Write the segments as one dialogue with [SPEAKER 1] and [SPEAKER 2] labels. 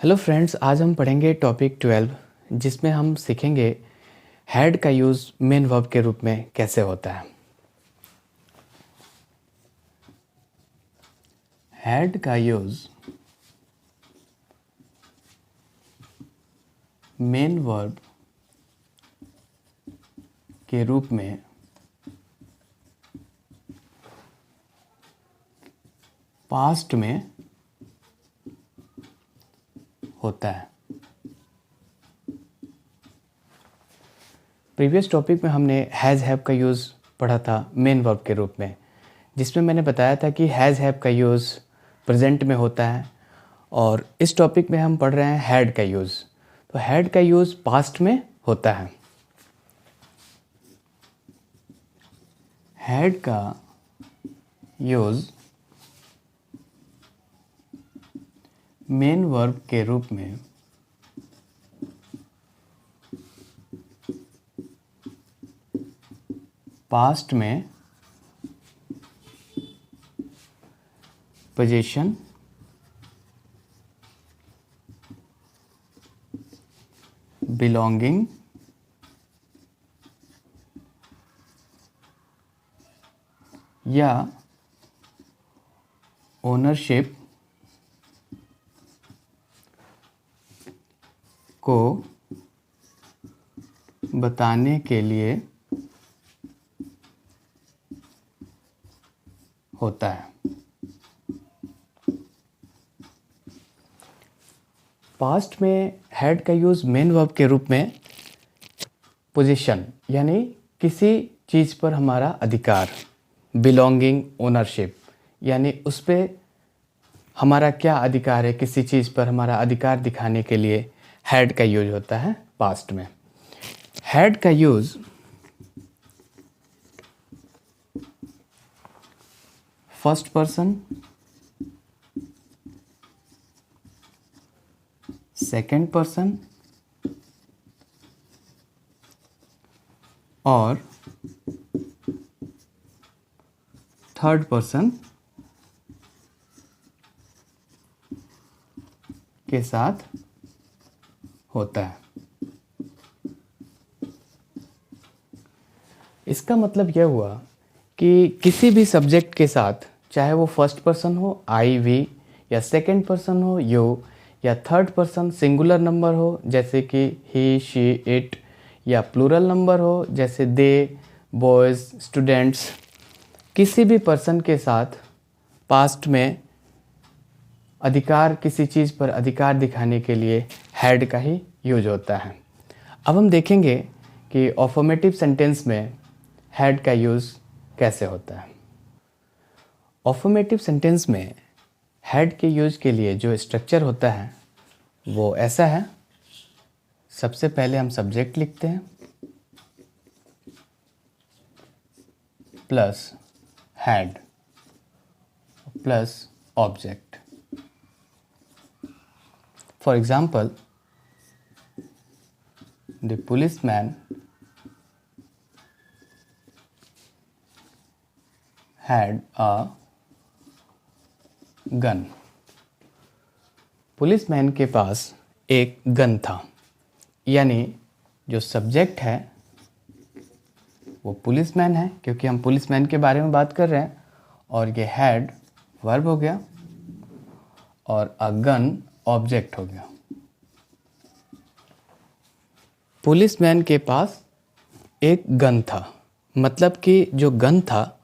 [SPEAKER 1] Hello friends, आज हम पढ़ेंगे टॉपिक 12 जिसमें हम सीखेंगे हैड का यूज़ मेन वर्ब के रूप में कैसे होता है। हैड का यूज़ मेन वर्ब के रूप में पास्ट में होता है। प्रीवियस टॉपिक में हमने हैज़ हैव का यूज़ पढ़ा था मेन वर्ब के रूप में, जिसमें मैंने बताया था कि हैज़ हैव का यूज़ प्रेजेंट में होता है और इस टॉपिक में हम पढ़ रहे हैं हैड का यूज़। तो हैड का यूज़ पास्ट में होता है। हैड का यूज़ मेन वर्ब के रूप में पास्ट में पोजीशन, बिलोंगिंग या ओनरशिप को बताने के लिए होता है। पास्ट में हैड का यूज़ मेन वर्ब के रूप में पोजीशन यानी किसी चीज़ पर हमारा अधिकार, बिलोंगिंग, ओनरशिप यानी उस पर हमारा क्या अधिकार है, किसी चीज़ पर हमारा अधिकार दिखाने के लिए हैड का यूज होता है पास्ट में। हैड का use first person, second person और थर्ड पर्सन के साथ होता है। इसका मतलब यह हुआ कि किसी भी सब्जेक्ट के साथ, चाहे वो फर्स्ट पर्सन हो आई वी, या सेकंड पर्सन हो यू, या थर्ड पर्सन सिंगुलर नंबर हो जैसे कि ही, शी, इट, या प्लूरल नंबर हो जैसे दे, बॉयज़, स्टूडेंट्स, किसी भी पर्सन के साथ पास्ट में अधिकार, किसी चीज़ पर अधिकार दिखाने के लिए हैड का ही यूज होता है। अब हम देखेंगे कि अफर्मेटिव सेंटेंस में हैड का यूज़ कैसे होता है। अफर्मेटिव सेंटेंस में हैड के यूज के लिए जो स्ट्रक्चर होता है वो ऐसा है। सबसे पहले हम सब्जेक्ट लिखते हैं plus had plus object. For example, the policeman had a gun। Policeman के पास एक गन था, यानी जो सब्जेक्ट है वो पुलिसमैन है क्योंकि हम पुलिसमैन के बारे में बात कर रहे हैं, और ये हैड वर्ब हो गया और अ गन ऑब्जेक्ट हो गया। पुलिसमैन के पास एक गन था, मतलब कि जो गन था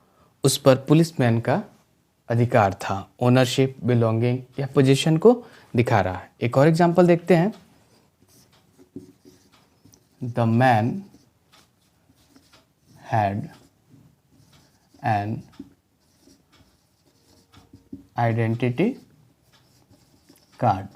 [SPEAKER 1] उस पर पुलिसमैन का अधिकार था, ओनरशिप, बिलोंगिंग या पोजीशन को दिखा रहा है। एक और एग्जांपल देखते हैं। The man had an identity card.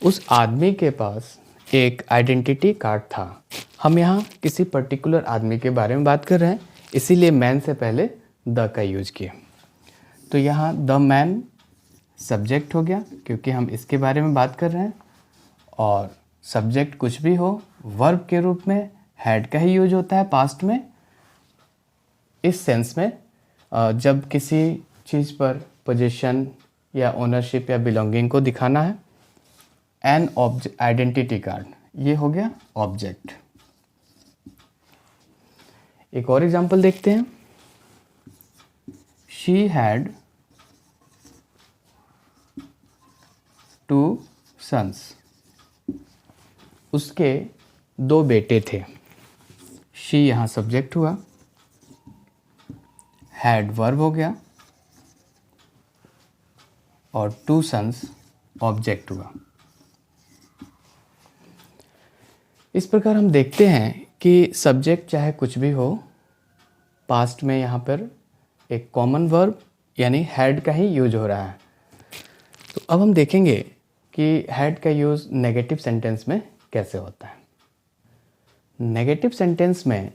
[SPEAKER 1] उस आदमी के पास एक आइडेंटिटी कार्ड था। हम यहाँ किसी पर्टिकुलर आदमी के बारे में बात कर रहे हैं, इसीलिए मैन से पहले द का यूज किए। तो यहाँ द मैन सब्जेक्ट हो गया क्योंकि हम इसके बारे में बात कर रहे हैं, और सब्जेक्ट कुछ भी हो वर्ब के रूप में हैड का ही यूज होता है पास्ट में। इस सेंस में जब किसी चीज़ पर पोजीशन, या ओनरशिप या बिलोंगिंग को दिखाना है। एन आइडेंटिटी कार्ड, ये हो गया ऑब्जेक्ट। एक और एग्जांपल देखते हैं। शी हैड 2 सन्स, उसके 2 बेटे थे। शी यहाँ सब्जेक्ट हुआ, हैड वर्ब हो गया और 2 सन्स ऑब्जेक्ट हुआ। इस प्रकार हम देखते हैं कि सब्जेक्ट चाहे कुछ भी हो, पास्ट में यहाँ पर एक कॉमन वर्ब यानी हैड का ही यूज हो रहा है। तो अब हम देखेंगे कि हैड का यूज़ नेगेटिव सेंटेंस में कैसे होता है। नेगेटिव सेंटेंस में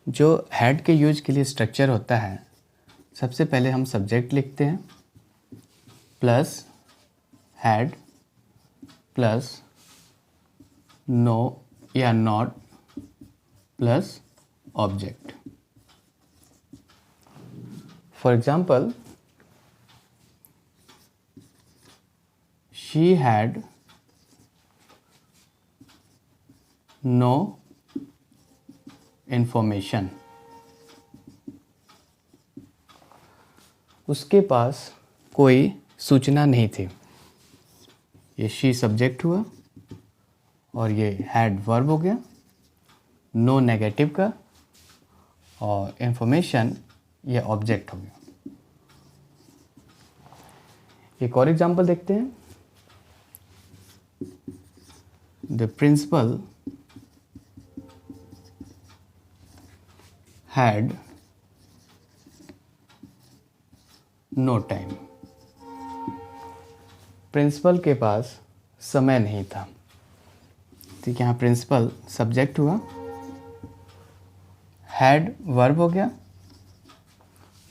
[SPEAKER 1] जो हैड के यूज के लिए स्ट्रक्चर होता है, सबसे पहले हम सब्जेक्ट लिखते हैं प्लस हैड प्लस नो या not plus object. For example, she had no information, उसके पास कोई सूचना नहीं थी। ये शी सब्जेक्ट हुआ और ये हैड वर्ब हो गया, नो नेगेटिव का और इंफॉर्मेशन ये ऑब्जेक्ट हो गया। एक और एग्जांपल देखते हैं। The principal had no time, principal के पास समय नहीं था। ठीक है, यहाँ प्रिंसिपल सब्जेक्ट हुआ, हैड वर्ब हो गया,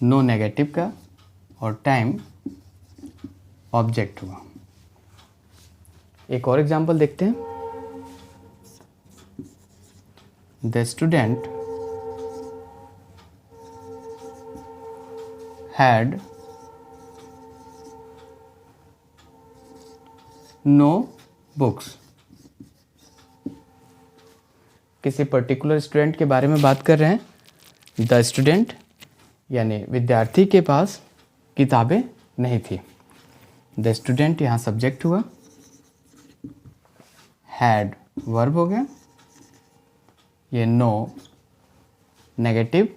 [SPEAKER 1] नो नेगेटिव का और टाइम ऑब्जेक्ट हुआ। एक और एग्जांपल देखते हैं। The student had no books, किसी पर्टिकुलर स्टूडेंट के बारे में बात कर रहे हैं। द स्टूडेंट यानी विद्यार्थी के पास किताबें नहीं थी। द स्टूडेंट यहाँ सब्जेक्ट हुआ, हैड वर्ब हो गया, ये नो नेगेटिव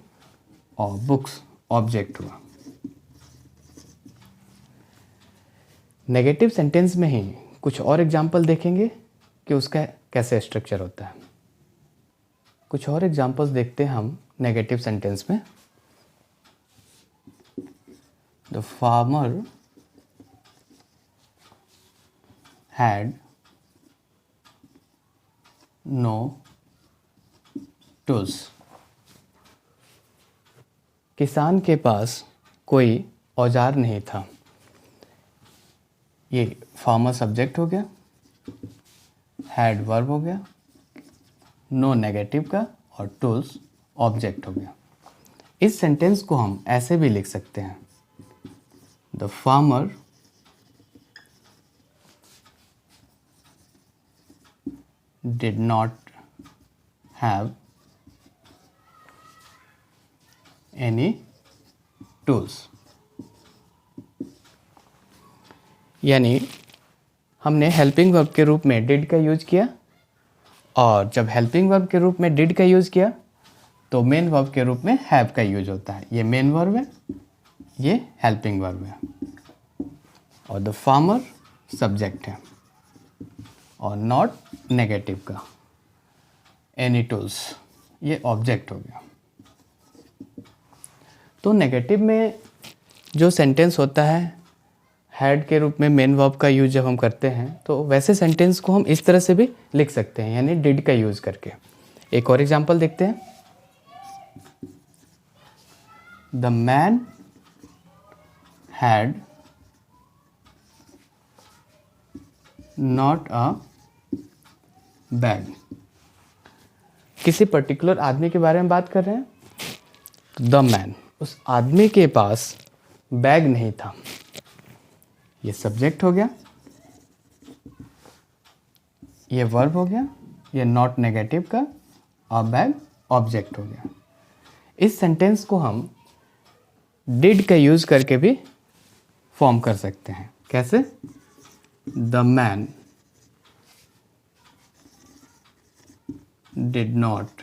[SPEAKER 1] और बुक्स ऑब्जेक्ट हुआ। नेगेटिव सेंटेंस में ही कुछ और एग्जाम्पल देखेंगे कि उसका कैसे स्ट्रक्चर होता है। कुछ और एग्जाम्पल्स देखते हैं हम नेगेटिव सेंटेंस में। The farmer had no tools, किसान के पास कोई औजार नहीं था। ये फार्मर सब्जेक्ट हो गया, हैड वर्ब हो गया, नो नेगेटिव का और टूल्स ऑब्जेक्ट हो गया। इस सेंटेंस को हम ऐसे भी लिख सकते हैं। The farmer did not have any tools, यानी हमने हेल्पिंग वर्ब के रूप में डिड का यूज किया, और जब हेल्पिंग वर्ब के रूप में डिड का यूज किया तो मेन वर्ब के रूप में हैव का यूज होता है। ये मेन वर्ब है, ये हेल्पिंग वर्ब है, और द फार्मर सब्जेक्ट है, और नॉट नेगेटिव का एनी टूल्स ये ऑब्जेक्ट हो गया। तो नेगेटिव में जो सेंटेंस होता है, हैड के रूप में मेन वर्ब का यूज जब हम करते हैं तो वैसे सेंटेंस को हम इस तरह से भी लिख सकते हैं, यानी डिड का यूज करके। एक और एग्जांपल देखते हैं। The man had not a bag, किसी पर्टिकुलर आदमी के बारे में बात कर रहे हैं। द मैन, उस आदमी के पास बैग नहीं था, ये सब्जेक्ट हो गया, ये वर्ब हो गया, ये नॉट नेगेटिव का, और बैग ऑब्जेक्ट हो गया। इस सेंटेंस को हम डिड का यूज करके भी फॉर्म कर सकते हैं। कैसे? The man did not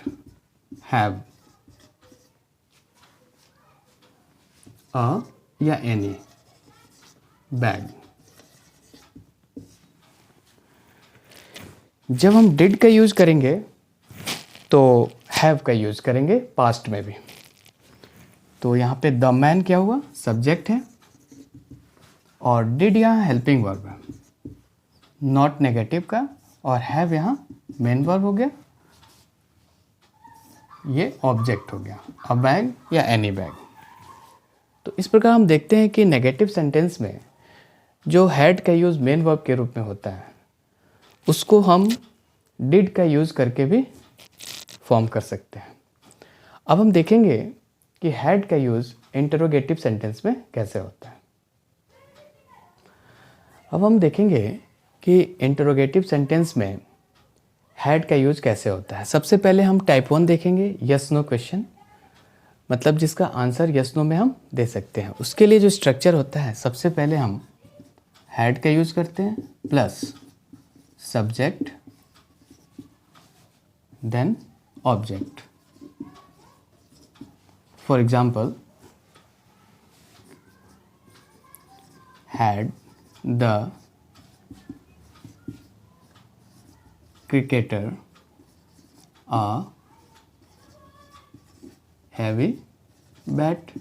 [SPEAKER 1] have a या एनी बैग। जब हम डिड का यूज करेंगे तो हैव का यूज करेंगे पास्ट में भी। तो यहाँ पे द मैन क्या हुआ? सब्जेक्ट है, और डिड यहाँ हेल्पिंग वर्ब है, नॉट नेगेटिव का, और हैव यहाँ मेन वर्ब हो गया, ये ऑब्जेक्ट हो गया, अ बैग या एनी बैग। तो इस प्रकार हम देखते हैं कि नेगेटिव सेंटेंस में जो हैड का यूज़ मेन वर्ब के रूप में होता है उसको हम डिड का यूज़ करके भी फॉर्म कर सकते हैं। अब हम देखेंगे कि हैड का यूज़ इंटरोगेटिव सेंटेंस में कैसे होता है। अब हम देखेंगे कि इंटरोगेटिव सेंटेंस में हैड का यूज़ कैसे होता है। सबसे पहले हम टाइप 1 देखेंगे, यस नो क्वेश्चन, मतलब जिसका आंसर यस नो में हम दे सकते हैं। उसके लिए जो स्ट्रक्चर होता है, सबसे पहले हम हैड का यूज़ करते हैं plus subject then object. For example, had the cricketer a heavy bat.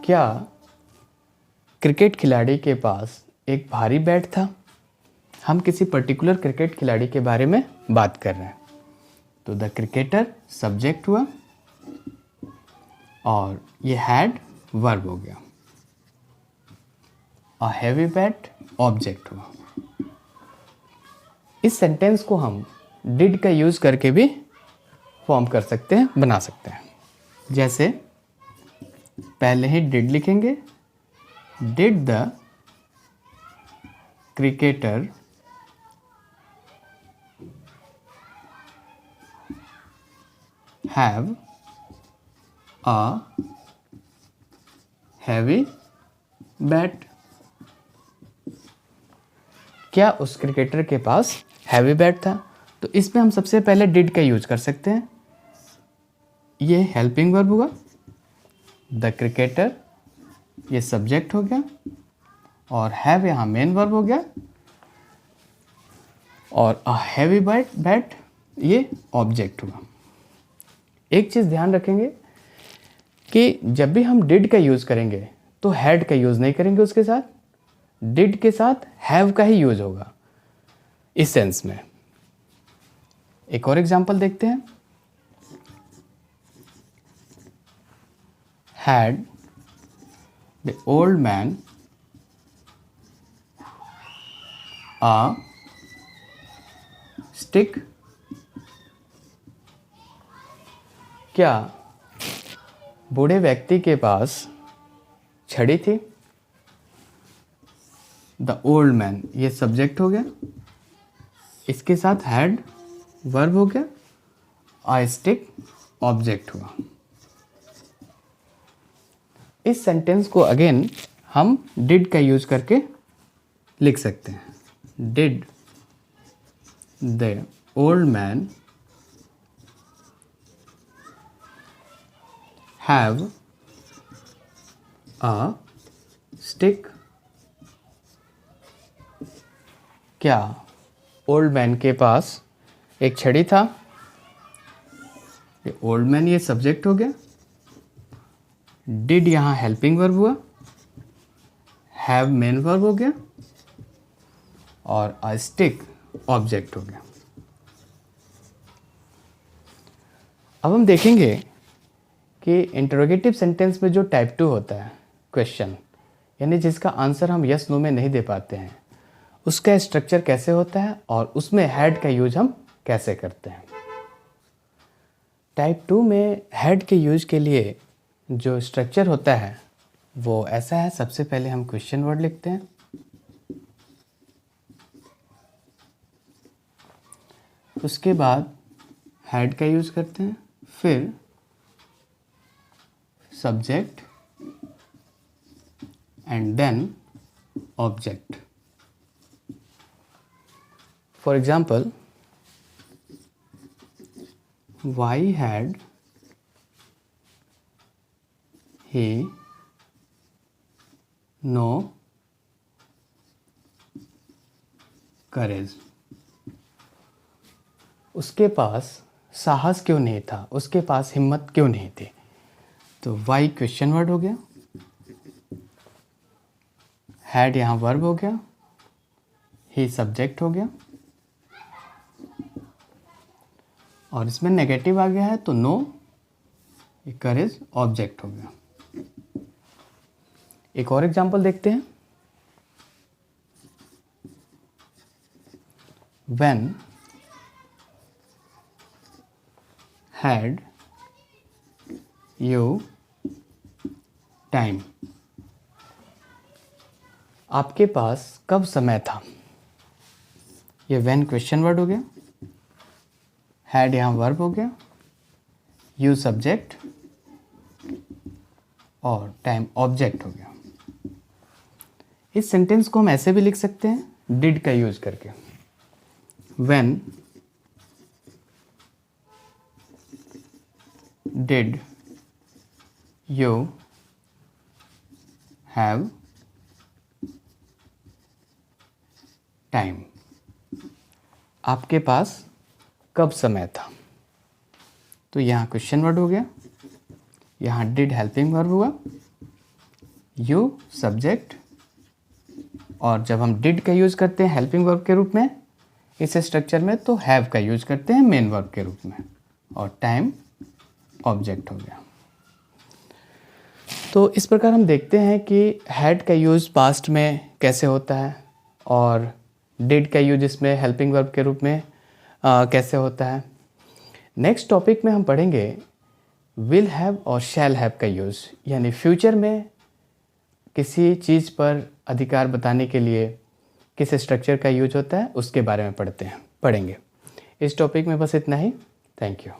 [SPEAKER 1] क्या क्रिकेट खिलाड़ी के पास एक भारी बैट था? हम किसी पर्टिकुलर क्रिकेट खिलाड़ी के बारे में बात कर रहे हैं। तो द क्रिकेटर सब्जेक्ट हुआ और ये हैड वर्ब हो गया, अ हैवी बैट ऑब्जेक्ट हुआ। इस सेंटेंस को हम डिड का यूज करके भी फॉर्म कर सकते हैं, बना सकते हैं। जैसे पहले ही डिड लिखेंगे, did the cricketer have a heavy bat. क्या उस क्रिकेटर के पास हैवी बैट था? तो इसमें हम सबसे पहले डिड का यूज कर सकते हैं। ये हेल्पिंग वर्ब हुआ, द क्रिकेटर ये सब्जेक्ट हो गया, और हैव यहाँ मेन वर्ब हो गया, और अ हैवी बैट ये ऑब्जेक्ट हुआ। एक चीज़ ध्यान रखेंगे कि जब भी हम डिड का यूज़ करेंगे तो हैड का यूज़ नहीं करेंगे, उसके साथ डिड के साथ हैव का ही यूज़ होगा इस सेंस में। एक और एग्जांपल देखते हैं। Had the old man a stick. क्या बूढ़े व्यक्ति के पास छड़ी थी? द ओल्ड मैन ये सब्जेक्ट हो गया, इसके साथ हैड वर्ब हो गया, अ स्टिक ऑब्जेक्ट हुआ। इस सेंटेंस को अगेन हम डिड का यूज करके लिख सकते हैं। Did the old man have a stick. क्या ओल्ड मैन के पास एक छड़ी था? ये ओल्ड मैन ये सब्जेक्ट हो गया, डिड यहाँ हेल्पिंग वर्ब हुआ, हैव मेन वर्ब हो गया, और अ स्टिक ऑब्जेक्ट हो गया। अब हम देखेंगे कि इंटरोगेटिव सेंटेंस में जो टाइप 2 होता है क्वेश्चन, यानी जिसका आंसर हम यस नो में नहीं दे पाते हैं, उसका स्ट्रक्चर कैसे होता है और उसमें हैड का यूज हम कैसे करते हैं। टाइप 2 में हैड के यूज के लिए जो स्ट्रक्चर होता है वो ऐसा है, सबसे पहले हम क्वेश्चन वर्ड लिखते हैं, उसके बाद हैड का यूज़ करते हैं, फिर subject and then object. For example, why had he no courage? उसके पास साहस क्यों नहीं था, उसके पास हिम्मत क्यों नहीं थी. तो वाई क्वेश्चन वर्ड हो गया, हैड यहाँ वर्ब हो गया, ही सब्जेक्ट हो गया, और इसमें नेगेटिव आ गया है तो नो, करेज ऑब्जेक्ट हो गया. एक और एग्जांपल देखते हैं. When had you time? आपके पास कब समय था. ये when क्वेश्चन वर्ड हो गया, हैड यहाँ वर्ब हो गया, यू सब्जेक्ट और टाइम ऑब्जेक्ट हो गया. इस सेंटेंस को हम ऐसे भी लिख सकते हैं डिड का यूज करके. When did you have time? आपके पास कब समय था. तो यहाँ क्वेश्चन वर्ड हो गया, यहाँ डिड हेल्पिंग वर्ब हुआ, यू सब्जेक्ट, और जब हम डिड का यूज़ करते हैं हेल्पिंग वर्ब के रूप में इस स्ट्रक्चर में तो हैव का यूज़ करते हैं मेन वर्ब के रूप में, और टाइम ऑब्जेक्ट हो गया. तो इस प्रकार हम देखते हैं कि हैड का यूज़ पास्ट में कैसे होता है और डिड का यूज इसमें हेल्पिंग वर्ब के रूप में कैसे होता है. नेक्स्ट टॉपिक में हम पढ़ेंगे विल हैव और शैल हैव का यूज़, यानी फ्यूचर में किसी चीज़ पर अधिकार बताने के लिए किस स्ट्रक्चर का यूज होता है उसके बारे में पढ़ेंगे. इस टॉपिक में बस इतना ही. Thank you.